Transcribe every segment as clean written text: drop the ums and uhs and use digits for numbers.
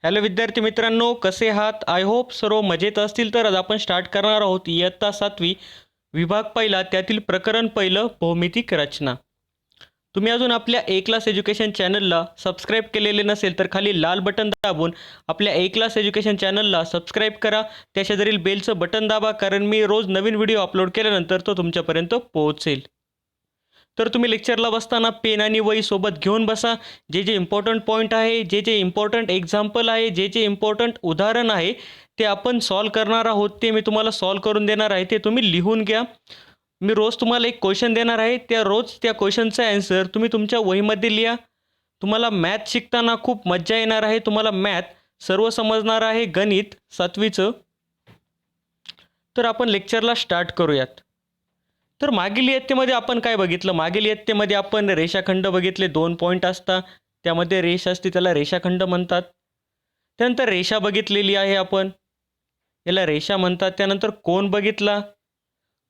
Hello विद्यार्थी मित्रांनो, कसे आहात? आय होप सर्व मजेत असतील. तर आज आपण स्टार्ट करणार आहोत इयत्ता 7वी विभाग पहिला, त्यातील प्रकरण पहिलं भौमितिक रचना. तुम्ही अजून आपल्या ए क्लास एज्युकेशन चॅनलला सबस्क्राईब केलेले नसेल तर खाली लाल बटन दाबून आपल्या ए क्लास एज्युकेशन चॅनलला सबस्क्राईब करा. त्या शेजारील बेलचं बटन दाबा, कारण मी रोज नवीन व्हिडिओ अपलोड केल्यानंतर तो तुमच्यापर्यंत पोहोचेल. तर तुम्ही लेक्चरला बसताना पेन आणि वही सोबत घेऊन बसा. जे जे इम्पॉर्टंट पॉईंट आहे, जे जे इम्पॉर्टंट एक्झाम्पल आहे, जे जे इम्पॉर्टंट उदाहरण आहे ते आपण सॉल्व करणार आहोत. ते मी तुम्हाला सॉल्व करून देणार आहे, ते तुम्ही लिहून घ्या. मी रोज तुम्हाला एक क्वेश्चन देणार आहे, त्या क्वेश्चनचा ॲन्सर तुम्ही तुमच्या वहीमध्ये लिहा. तुम्हाला मॅथ शिकताना खूप मज्जा येणार आहे. तुम्हाला मॅथ सर्व समजणार आहे, गणित 7वीचं. तर आपण लेक्चरला स्टार्ट करूयात. तर मागील इयत्तेमध्ये आपण काय बघितलं? मागील इयत्तेमध्ये आपण रेषाखंड बघितले. 2 पॉईंट असतात, त्यामध्ये रेष असते, त्याला रेषाखंड म्हणतात. त्यानंतर रेषा बघितलेली आहे आपण, याला रेषा म्हणतात. त्यानंतर कोन बघितला,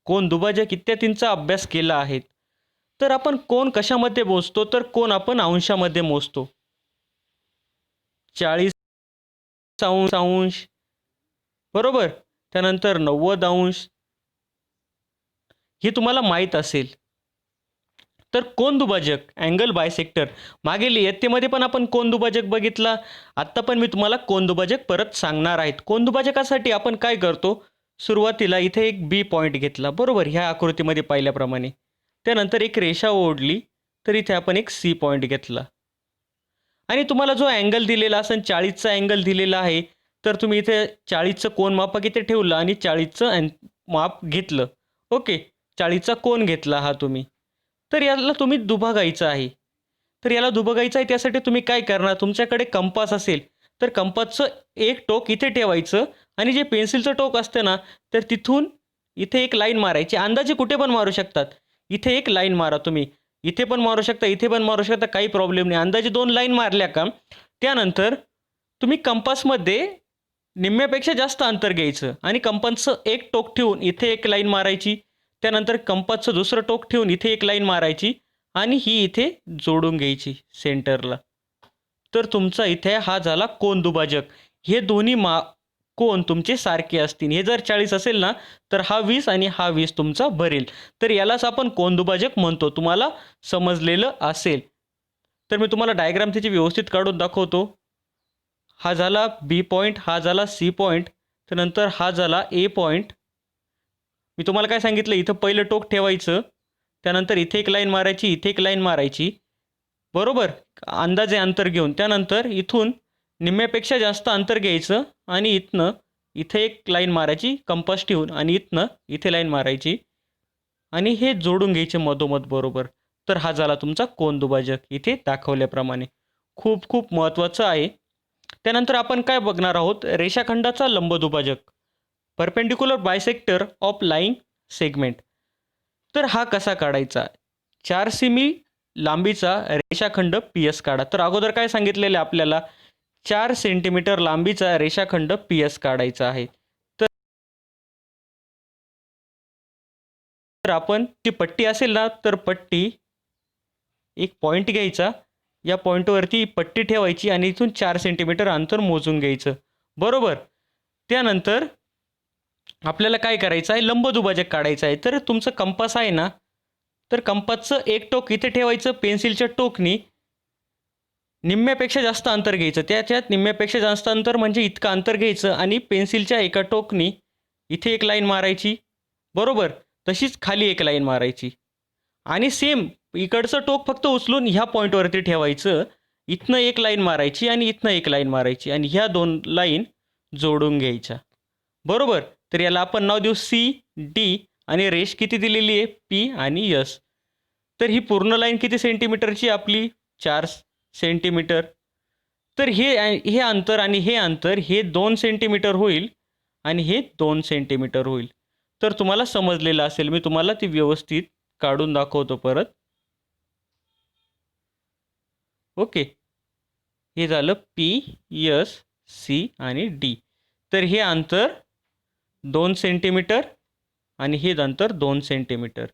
कोन दुभाजक इत्यादींचा अभ्यास केला आहे. तर आपण कोन कशामध्ये मोजतो? तर कोन आपण अंशामध्ये मोजतो. 40 अंश, बरोबर. त्यानंतर 90 अंश, हे तुम्हाला माहीत असेल. तर कोन दुभाजक, अँगल बायसेक्टर, मागील इयत्तेमध्ये पण आपण कोन दुभाजक बघितला. आत्ता पण मी तुम्हाला कोन दुभाजक परत सांगणार आहेत. कोन दुभाजकासाठी आपण काय करतो? सुरुवातीला इथे एक बी पॉईंट घेतला, बरोबर, ह्या आकृतीमध्ये पाहिल्याप्रमाणे. त्यानंतर एक रेषा ओढली, तर इथे आपण एक सी पॉईंट घेतला. आणि तुम्हाला जो अँगल दिलेला असेल, 40चा अँगल दिलेला आहे, तर तुम्ही इथे 40चं कोन मापक इथे ठेवलं आणि 40चं माप घेतलं. ओके, 40चा कोन घेतला हा तुम्ही. तर याला तुम्ही दुभागायचं आहे. तर याला दुभागायचं आहे, त्यासाठी तुम्ही काय करणार? तुमच्याकडे कंपास असेल तर कंपासचं एक टोक इथे ठेवायचं आणि जे पेन्सिलचं टोक असतं ना, तर तिथून इथे एक लाईन मारायची. अंदाजे कुठे पण मारू शकतात. इथे एक लाईन मारा तुम्ही, इथे पण मारू शकता, इथे पण मारू शकता, काही प्रॉब्लेम नाही. अंदाजे 2 लाईन मारल्या का त्यानंतर तुम्ही कंपासमध्ये निम्म्यापेक्षा जास्त अंतर घ्यायचं आणि कंपासचं एक टोक ठेवून इथे एक लाईन मारायची. त्यानंतर कंपासचं दुसरं टोक ठेवून इथे एक लाईन मारायची आणि ही इथे जोडून घ्यायची सेंटरला. तर तुमचा इथे हा झाला कोन दुभाजक. हे दोन्ही कोन तुमचे सारखे असतील. हे जर 40 असेल ना, तर हा 20 आणि हा 20 तुमचा भरेल. तर यालाच आपण कोन दुभाजक म्हणतो. तुम्हाला समजलेलं असेल. तर मी तुम्हाला डायग्राम त्याची व्यवस्थित काढून दाखवतो. हा झाला बी पॉईंट, हा झाला सी पॉईंट, त्यानंतर हा झाला ए पॉईंट. मी तुम्हाला काय सांगितलं? इथं पहिलं टोक ठेवायचं, त्यानंतर इथे एक लाईन मारायची, इथे एक लाईन मारायची, बरोबर, अंदाजे अंतर घेऊन. त्यानंतर इथून निम्म्यापेक्षा जास्त अंतर घ्यायचं आणि इथनं इथे एक लाईन मारायची कंपास ठेवून आणि इथनं इथे लाईन मारायची आणि हे जोडून घ्यायचे मधोमध, बरोबर. तर हा झाला तुमचा कोन दुभाजक इथे दाखवल्याप्रमाणे. खूप खूप महत्त्वाचं आहे. त्यानंतर आपण काय बघणार आहोत? रेषाखंडाचा लंबदुभाजक, perpendicular bisector of lying segment. तर हा कसा काढायचा? 4 सेमी लांबीचा रेषाखंड पी एस काढा. तर अगोदर काय सांगितलेलं आहे आपल्याला? 4 सेंटीमीटर लांबीचा रेषाखंड पी एस काढायचा आहे. तर आपण ती पट्टी असेल ना, तर पट्टी एक पॉईंट घ्यायचा, या पॉईंटवरती पट्टी ठेवायची आणि इथून 4 सेंटीमीटर अंतर मोजून घ्यायचं, बरोबर. त्यानंतर आपल्याला काय करायचं आहे? लंबदुभाजक काढायचं आहे. तर तुमचं कंपास आहे ना, तर कंपासचं एक टोक इथे ठेवायचं, पेन्सिलच्या टोकनी निम्म्यापेक्षा जास्त अंतर घ्यायचं. त्याच्यात निम्म्यापेक्षा जास्त अंतर म्हणजे इतकं अंतर घ्यायचं आणि पेन्सिलच्या एका टोकनी इथे एक लाईन मारायची, बरोबर. तशीच खाली एक लाईन मारायची आणि सेम इकडचं टोक फक्त उचलून ह्या पॉईंटवरती ठेवायचं. इथनं एक लाईन मारायची आणि इथनं एक लाईन मारायची आणि ह्या 2 लाईन जोडून घ्यायच्या, बरोबर. तर याला आपण नाव देऊ सी डी आणि रेष किती दिलेली आहे? पी आणि एस. तर ही पूर्ण लाईन किती सेंटीमीटरची आपली? 4 सेंटीमीटर. तर हे अंतर आणि हे अंतर हे 2 सेंटीमीटर होईल आणि हे 2 सेंटीमीटर होईल. तर तुम्हाला समजलेलं असेल. मी तुम्हाला ती व्यवस्थित काढून दाखवतो परत. ओके, हे झालं पी एस सी आणि डी. तर हे अंतर 2 सेंटीमीटर आणि हे अंतर 2 सेंटीमीटर.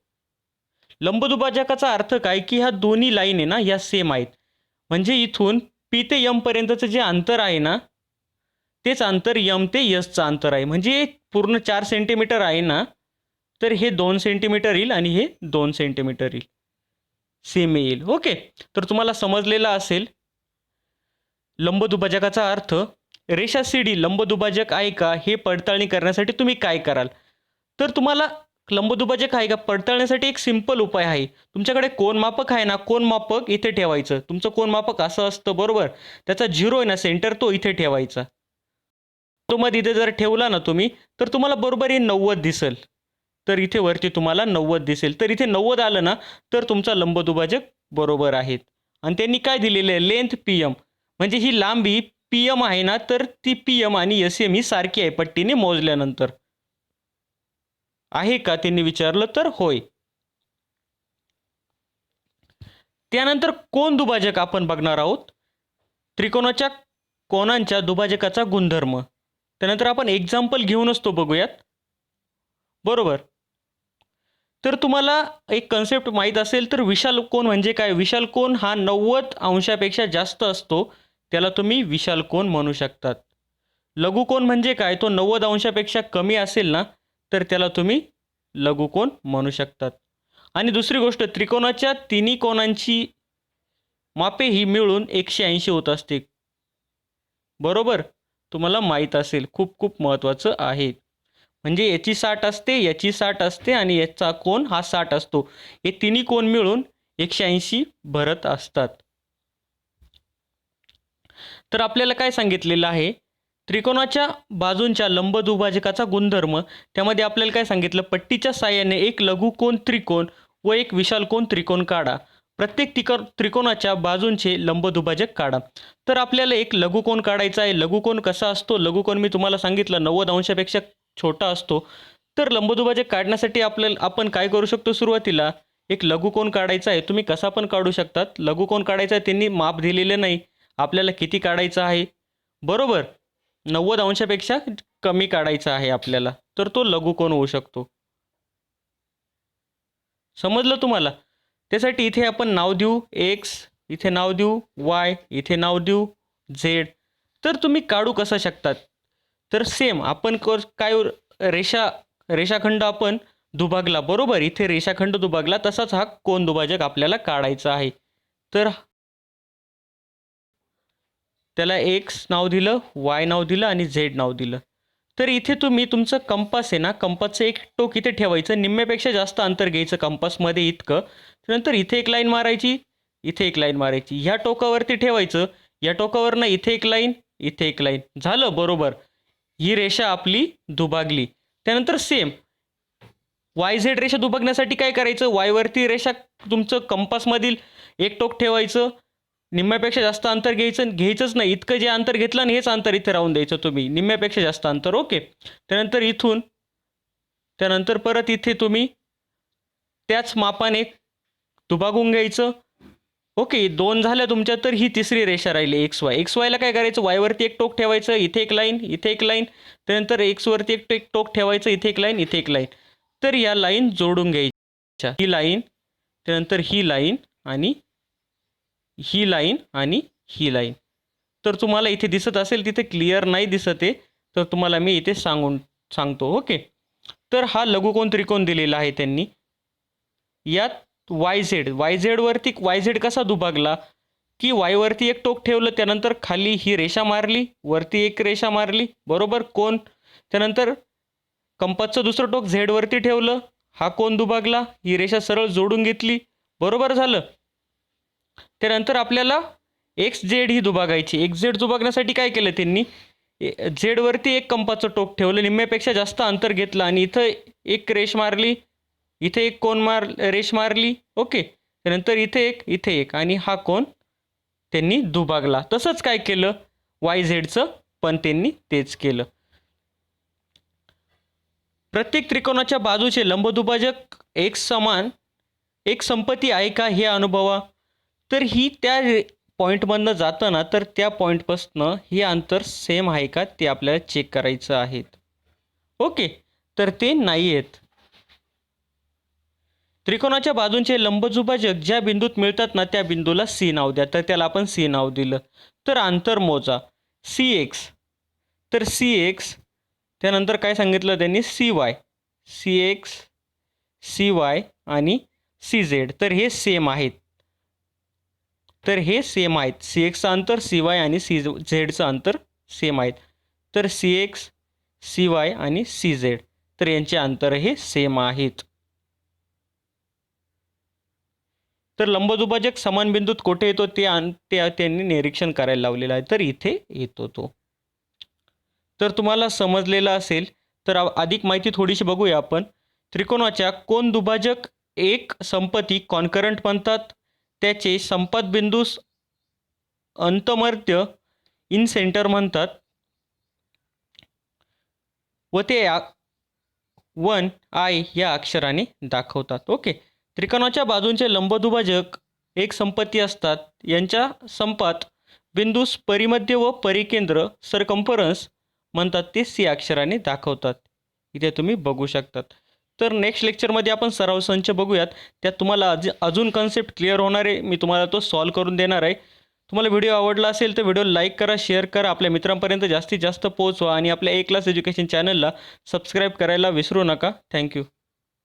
लंबदुभाजकाचा अर्थ काय? की ह्या दोन्ही लाईन आहे ना, ह्या सेम आहेत. म्हणजे इथून पी ते एम पर्यंतचं जे अंतर आहे ना, तेच अंतर यम ते यसचं अंतर आहे. म्हणजे पूर्ण 4 सेंटीमीटर आहे ना, तर हे 2 सेंटीमीटर येईल आणि हे 2 सेंटीमीटर येईल, सेम येईल. ओके, तर तुम्हाला समजलेलं असेल लंबदुभाजकाचा अर्थ. रेषा सीडी लंबदुभाजक आहे का हे पडताळणी करण्यासाठी तुम्ही काय कराल? तर तुम्हाला लंबदुभाजक आहे का पडताळण्यासाठी एक सिंपल उपाय आहे. तुमच्याकडे कोनमापक आहे ना, कोनमापक इथे ठेवायचं. तुमचं कोनमापक असं असतं बरोबर, त्याचा 0 आहे ना सेंटर, तो इथे ठेवायचा. तो मध्ये इथे जर ठेवला ना तुम्ही, तर तुम्हाला बरोबर हे 90 दिसेल. तर इथे वरती तुम्हाला 90 दिसेल. तर इथे 90 आलं ना, तर तुमचा लंबदुभाजक बरोबर आहेत. आणि त्यांनी काय दिलेलं आहे, लेंथ PM, म्हणजे ही लांबी PM आहे ना, तर ती PM आणि SM ही सारखी आहे पट्टीने मोजल्यानंतर. आहे का त्यांनी विचारलं, तर होय. त्यानंतर कोन दुभाजक आपण बघणार आहोत. त्रिकोणाच्या कोनांच्या दुभाजकाचा गुणधर्म. त्यानंतर आपण एक्झाम्पल घेऊनच तो बघूयात, बरोबर. तर तुम्हाला एक कन्सेप्ट माहीत असेल तर विशाल कोन म्हणजे काय. विशाल कोन हा 90 अंशापेक्षा जास्त असतो, त्याला तुम्ही विशाल कोन म्हणू शकतात. लघुकोन म्हणजे काय, तो 90 अंशापेक्षा कमी असेल ना, तर त्याला तुम्ही लघुकोन म्हणू शकतात. आणि दुसरी गोष्ट, त्रिकोणाच्या तिन्ही कोनांची मापे ही मिळून 180 होत असते, बरोबर. तुम्हाला माहीत असेल, खूप खूप महत्त्वाचं आहे. म्हणजे याची 60 असते, याची 60 असते आणि याचा कोन हा 60 असतो. हे तिन्ही कोन मिळून 180 भरत असतात. तर आपल्याला काय सांगितलेलं आहे, त्रिकोणाच्या बाजूंच्या लंबदुभाजकाचा गुणधर्म. त्यामध्ये आपल्याला काय सांगितलं, पट्टीच्या साहाय्याने एक लघुकोन त्रिकोण व एक विशालकोन त्रिकोण काढा. प्रत्येक त्रिकोणाच्या बाजूंचे लंबदुभाजक काढा. तर आपल्याला एक लघुकोन काढायचा आहे. लघुकोन कसा असतो, लघुकोन मी तुम्हाला सांगितलं 90 अंशापेक्षा छोटा असतो. तर लंबदुभाजक काढण्यासाठी आपण काय करू शकतो, सुरुवातीला एक लघुकोन काढायचा आहे. तुम्ही कसा पण काढू शकतात. लघुकोन काढायचा आहे, त्यांनी माप दिलेले नाही, आपल्याला किती काढायचं आहे, बरोबर. 90 अंशापेक्षा कमी काढायचा आहे आपल्याला, तर तो लघुकोन होऊ शकतो. समजलं तुम्हाला. त्यासाठी इथे आपण नाव देऊ x, इथे नाव देऊ y, इथे नाव देऊ z. तर तुम्ही काढू कसं शकतात, तर सेम आपण काय रेषाखंड आपण दुभागला, बरोबर. इथे रेषाखंड दुभागला, तसाच हा कोन दुभाजक आपल्याला काढायचा आहे. तर त्याला x नाव दिलं, y नाव दिलं आणि z नाव दिलं. तर इथे तुम्ही तुमचं कंपास आहे ना, कंपासचं एक टोक इथे ठेवायचं, निम्म्यापेक्षा जास्त अंतर घ्यायचं कंपासमध्ये इतकं. त्यानंतर इथे एक लाईन मारायची, इथे एक लाईन मारायची, ह्या टोकावरती ठेवायचं. या टोकावरनं इथे एक लाईन, इथे एक लाईन, झालं, बरोबर. ही रेषा आपली दुभागली. त्यानंतर सेम YZ रेषा दुभागण्यासाठी काय करायचं, वायवरती रेषा तुमचं कंपासमधील एक टोक ठेवायचं, निम्म्यापेक्षा जास्त अंतर घ्यायचंच नाही. इतकं जे अंतर घेतलं आणि हेच अंतर इथे राहून द्यायचं तुम्ही, निम्म्यापेक्षा जास्त अंतर, ओके. त्यानंतर इथून, त्यानंतर परत इथे तुम्ही त्याच मापाने दुभागून घ्यायचं, ओके. 2 झाल्या तुमच्या. तर ही तिसरी रेषा राहिली XY ला काय करायचं, वायवरती एक टोक ठेवायचं, इथे एक लाईन, इथे एक लाईन. त्यानंतर एक्सवरती एक टोक ठेवायचं, इथे एक लाईन, इथे एक लाईन. तर या लाईन जोडून घ्यायच्या, ही लाईन, त्यानंतर ही लाईन आणि ही लाईन आणि ही लाईन. तर तुम्हाला इथे दिसत असेल, तिथे क्लिअर नाही दिसत आहे, तर तुम्हाला मी इथे सांगतो, ओके. तर हा लघुकोन त्रिकोण दिलेला आहे त्यांनी. यात YZ वरती YZ कसा दुभागला, की वायवरती एक टोक ठेवलं, त्यानंतर खाली ही रेषा मारली, वरती एक रेषा मारली, बरोबर, कोन. त्यानंतर कंपासचं दुसरं टोक Z वरती ठेवलं, हा कोन दुभागला, ही रेषा सरळ जोडून घेतली, बरोबर झालं. त्यानंतर आपल्याला XZ ही दुभागायची. XZ दुभागण्यासाठी काय केलं त्यांनी, Z वरती एक कंपासचं टोक ठेवलं, निम्म्यापेक्षा जास्त अंतर घेतलं आणि इथं एक रेष मारली, इथे एक रेष मारली, ओके. त्यानंतर इथे एक आणि हा कोन त्यांनी दुभागला. तसंच काय केलं YZचं, पण त्यांनी तेच केलं. प्रत्येक त्रिकोणाच्या बाजूचे लंबदुभाजक एक संपत्ती आहे का हे अनुभवा. तर ही त्या पॉईंटमधनं जातं ना, तर त्या पॉईंटपासनं हे अंतर सेम आहे का ते आपल्याला चेक करायचं आहे, ओके. तर ते नाही आहेत. त्रिकोणाच्या बाजूंचे लंबदुभाजक ज्या बिंदूत मिळतात ना, त्या बिंदूला C नाव द्या. तर त्याला आपण C नाव दिलं. तर अंतर मोजा, CX. तर सी एक्स, त्यानंतर काय सांगितलं त्यांनी, C Y, C X, C Y आणि सी झेड. तर हे सेम आहेत, तर हे सेम आहेत. सी एक्सचं अंतर, सी वाय आणि सी झेडचं अंतर सेम आहेत. तर सी एक्स, सी वाय आणि सी झेड, तर यांचे अंतर हे सेम आहेत. तर लंबदुभाजक समान बिंदूत कुठे येतो ते त्यांनी निरीक्षण करायला लावलेलं आहे. तर इथे येतो तो. तर तुम्हाला समजलेलं असेल. तर अधिक माहिती थोडीशी बघूया आपण. त्रिकोणाच्या कोन दुभाजक एक संपत्ती कॉन्करंट म्हणतात. त्याचे संपात बिंदूस अंतमध्य इन सेंटर म्हणतात व ते 1 आय या अक्षराने दाखवतात. ओके. त्रिकोणाच्या बाजूंचे लंबदुभाजक एक संपत्ती असतात. यांच्या संपात बिंदूस परिमध्य व परिकेंद्र सरकम्फरन्स म्हणतात. ते सी अक्षराने दाखवतात. इथे तुम्ही बघू शकतात. तर नेक्स्ट लेक्चरमध्ये आपण सराव संच बघूयात. त्यात तुम्हाला अजून कन्सेप्ट क्लिअर होणार आहे. मी तुम्हाला तो सॉल्व करून देणार आहे. तुम्हाला व्हिडिओ आवडला असेल तर व्हिडिओ लाईक करा, शेअर करा, आपल्या मित्रांपर्यंत जास्तीत जास्त पोहोचवा आणि आपल्या ए क्लास एज्युकेशन चॅनलला सबस्क्राईब करायला विसरू नका. थँक्यू.